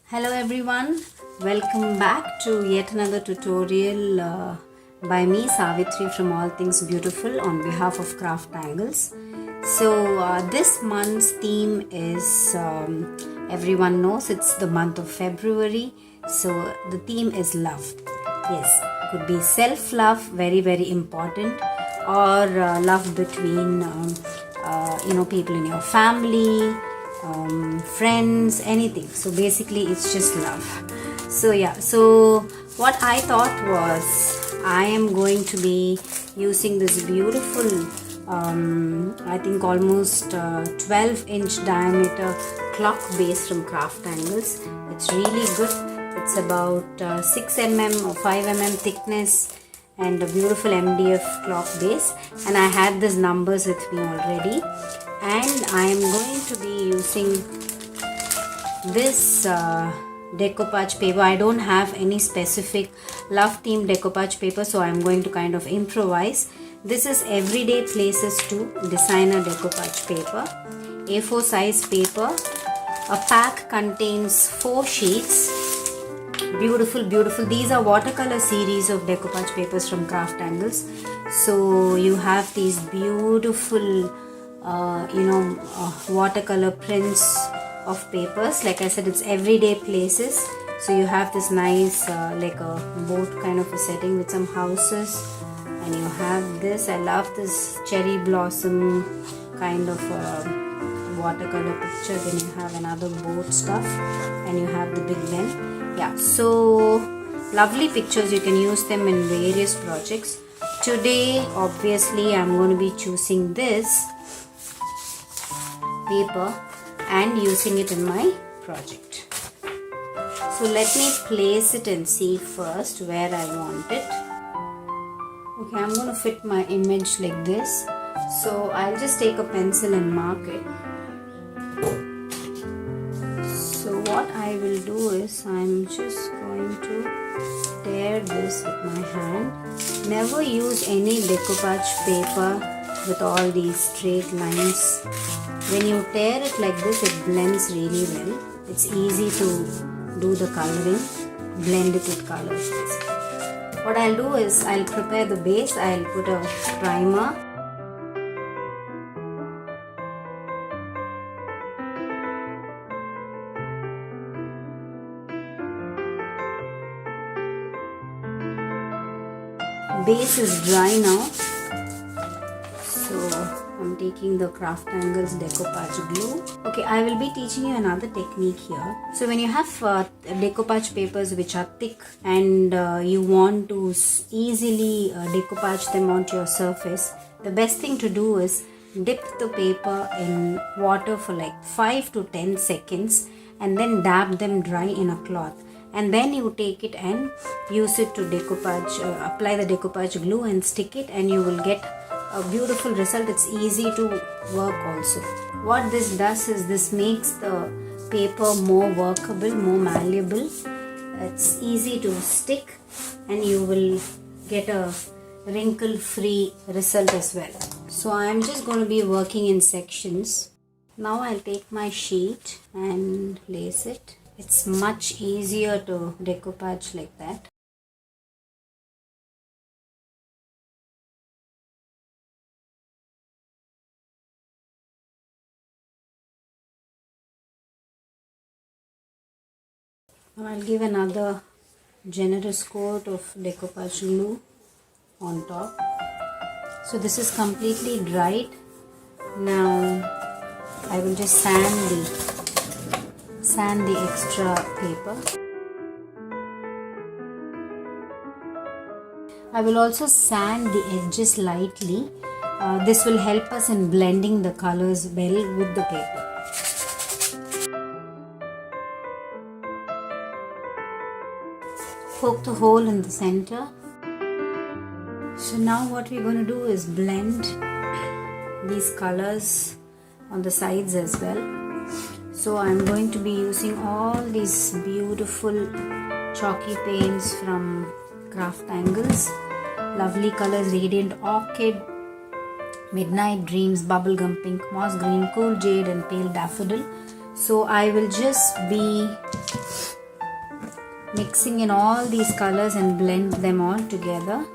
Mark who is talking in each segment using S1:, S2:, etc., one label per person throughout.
S1: Hello everyone, welcome back to yet another tutorial by me Savitri from All Things Beautiful on behalf of Craft Angles. So this month's theme is, everyone knows it's the month of February, so the theme is love. Yes, could be self-love, very important, or love between people in your family, friends, anything. So basically it's just love. So what I thought was I am going to be using this beautiful I think almost 12-inch diameter clock base from Craft Angles. It's really good. It's about 6 mm or 5 mm thickness and a beautiful MDF clock base, and I had these numbers with me already, and I am going to be using this decoupage paper. I don't have any specific love theme decoupage paper, so I am going to kind of improvise. This is Everyday Places 2 designer decoupage paper, A4 size paper. A pack contains 4 sheets. Beautiful. These are watercolor series of decoupage papers from Craft Angles. So you have these beautiful watercolor prints of papers. Like I said, it's Everyday Places. So you have this nice like a boat kind of a setting with some houses, and you have this. I love this cherry blossom kind of watercolor picture. Then you have another boat stuff, and you have the Big Ben. Yeah, so lovely pictures. You can use them in various projects. Today obviously I'm going to be choosing this paper and using it in my project. So let me place it and see first where I want it. Okay, I'm going to fit my image like this. So I'll just take a pencil and mark it. So what I will do is I'm just going to tear this with my hand. Never use any decoupage paper with all these straight lines. When you tear it like this, it blends really well. It's easy to do the coloring, blend it with colors. What I'll do is I'll prepare the base. I'll put a primer. Base is dry now, so I'm taking the Craft Angles decoupage glue. Okay, I will be teaching you another technique here. So when you have decoupage papers which are thick and you want to easily decoupage them onto your surface, the best thing to do is dip the paper in water for like 5 to 10 seconds and then dab them dry in a cloth. And then you take it and use it to decoupage, apply the decoupage glue and stick it, and you will get a beautiful result. It's easy to work also. What this does is this makes the paper more workable, more malleable. It's easy to stick and you will get a wrinkle-free result as well. So I'm just going to be working in sections. Now I'll take my sheet and place it. It's much easier to decoupage like that. Now I'll give another generous coat of decoupage glue on top. So this is completely dried. Now I will just sand the extra paper. I will also sand the edges lightly. This will help us in blending the colors well with the paper. Poke the hole in the center. So now what we're going to do is blend these colors on the sides as well. So I'm going to be using all these beautiful chalky paints from Craft Angles. Lovely colors: Radiant Orchid, Midnight Dreams, Bubblegum Pink, Moss Green, Cool Jade and Pale Daffodil. So I will just be mixing in all these colors and blend them all together.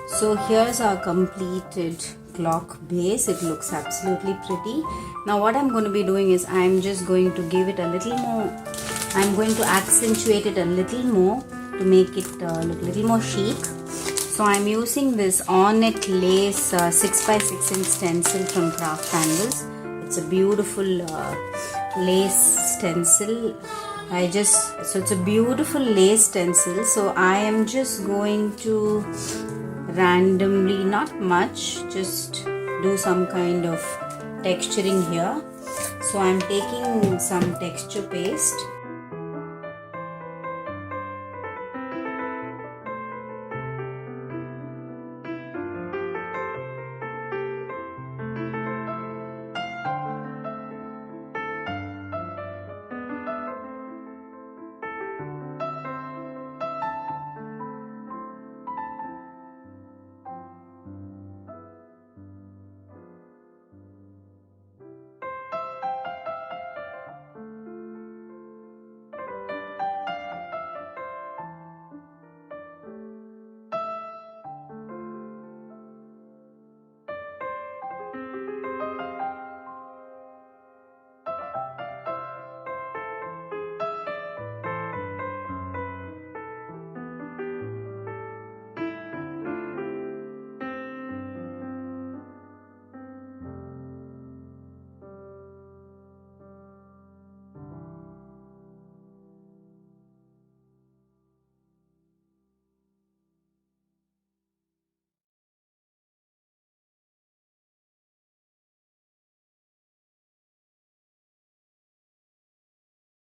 S1: So here's our completed clock base. It looks absolutely pretty. Now what I'm going to be doing is I'm just going to give it a little more, I'm going to accentuate it a little more to make it look a little more chic. So I'm using this Ornate Lace 6x6 inch stencil from Craftangles. It's a beautiful lace stencil. So it's a beautiful lace stencil. So I am just going to randomly, not much, just do some kind of texturing here. So I'm taking some texture paste.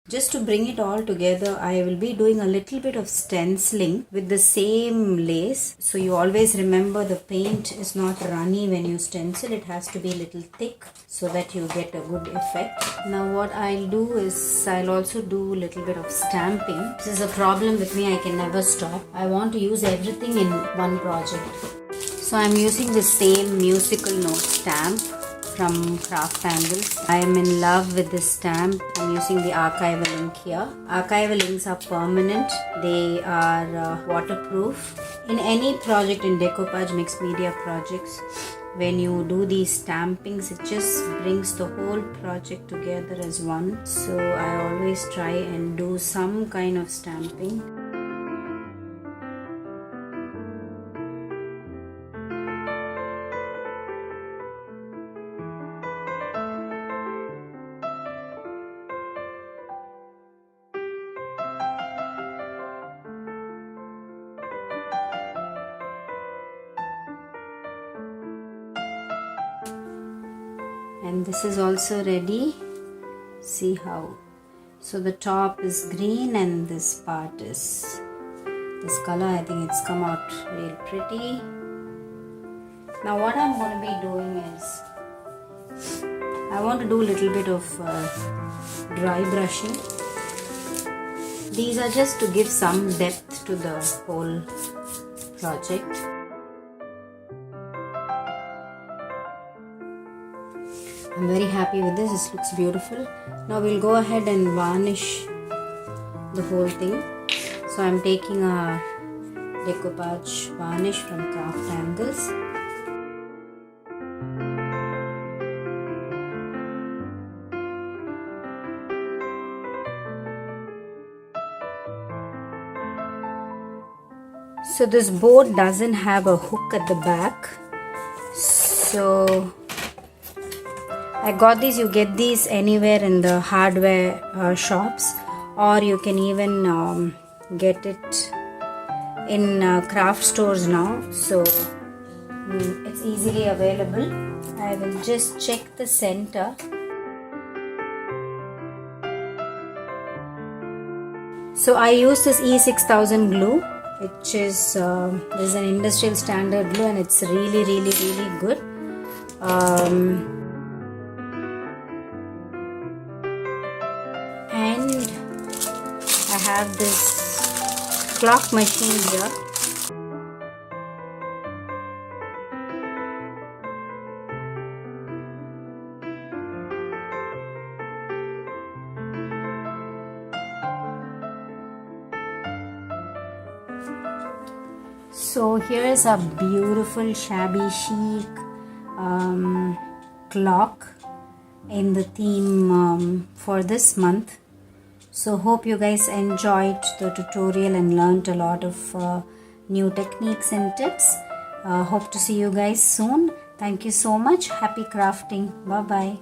S1: Just to bring it all together, I will be doing a little bit of stenciling with the same lace. So you always remember the paint is not runny when you stencil. It has to be a little thick so that you get a good effect. Now what I'll do is I'll also do a little bit of stamping. This is a problem with me. I can never stop. I want to use everything in one project. So I'm using the same musical note stamp from Craftangles. I am in love with this stamp. I'm using the archival ink here. Archival inks are permanent. They are waterproof. In any project in Decoupage mixed media projects, when you do these stampings, it just brings the whole project together as one. So I always try and do some kind of stamping. And this is also ready. See how, so the top is green and this part is this color. I think it's come out real pretty. Now what I'm going to be doing is I want to do a little bit of dry brushing. These are just to give some depth to the whole project. I'm very happy with this. This looks beautiful. Now we'll go ahead and varnish the whole thing. So I'm taking a decoupage varnish from Craftangles. So this board doesn't have a hook at the back. So I got these. You get these anywhere in the hardware shops, or you can even get it in craft stores now. So it's easily available. I will just check the center. So I use this E6000 glue, which is this is an industrial standard glue, and it's really good. And I have this clock machine here. So here is a beautiful shabby chic clock in the theme for this month. So hope you guys enjoyed the tutorial and learned a lot of new techniques and tips. Hope to see you guys soon. Thank you so much. Happy crafting. Bye bye.